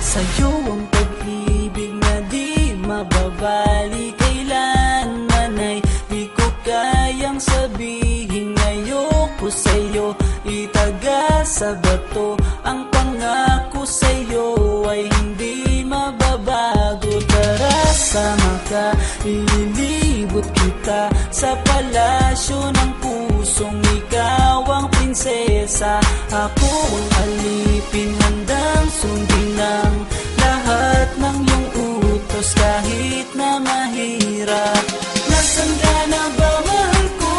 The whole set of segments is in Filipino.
Sa'yo ang pag-ibig na di mababali, kailanman ay di ko kayang sabihin. Ayoko sa'yo itaga sa bato, ang pangako sa'yo ay hindi mababago. Tara, sama ka, ililibot kita sa palasyo ng pusong ikaw ang prinsesa. Ako ang alipin, handang sundin ng lahat ng iyong utos kahit na mahirap. Nasaan ka na ba, mahal ko?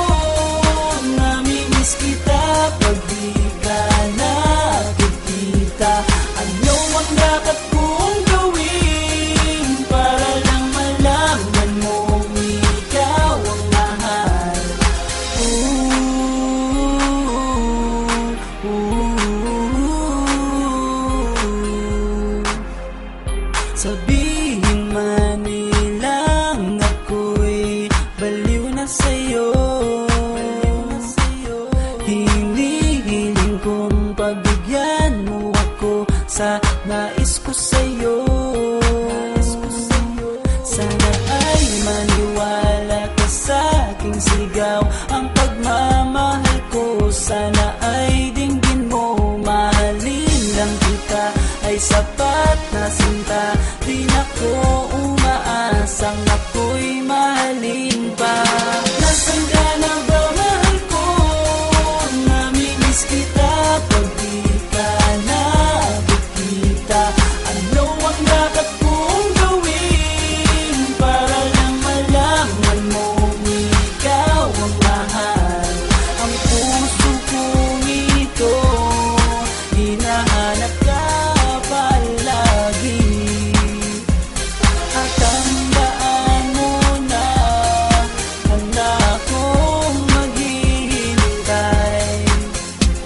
Namimiss kita pag di ka nakikita. Ano ang dapat kong gawin para lang malaman mong ikaw ang mahal? Sabihin man nilang ako'y baliw na sa'yo, hinihiling kong pagbigyan mo ako sa nais ko sa'yo. Sana ay maniwala ka sa aking sigaw, ang pagmamahal ko sana ay dinggin mo. Mahalin lang kita ay sapat na sinta, di na ko umaasang ako'y mahalin pa. Nasaan ka na ba, mahal ko? Namimiss kita pag di ka nakikita. Ano ang dapat kong gawin para lang malaman mong ikaw ang mahal? Ang puso kong ito hinahanap ka palagi, at tandaan mo na handa akong maghihintay.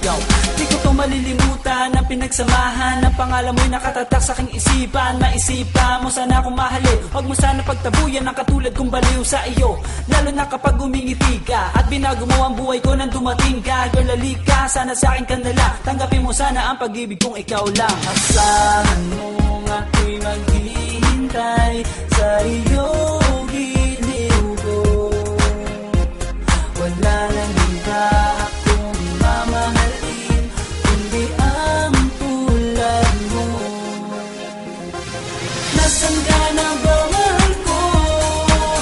Yo, di ko to malilimutan ang pinagsamahan, ang pangalan mo'y nakatatak sa aking isipan. Maisipan mo sana akong mahalin, huwag mo sana pagtabuyan ang katulad kong baliw sa iyo. Lalo na kapag umingiti ka at binago mo ang buhay ko nang dumating ka. Girl, halika, sana sa akin ka nala, tanggapin mo sana ang pag-ibig kong ikaw lang. Asahan mo ako'y maghihintay sa iyo.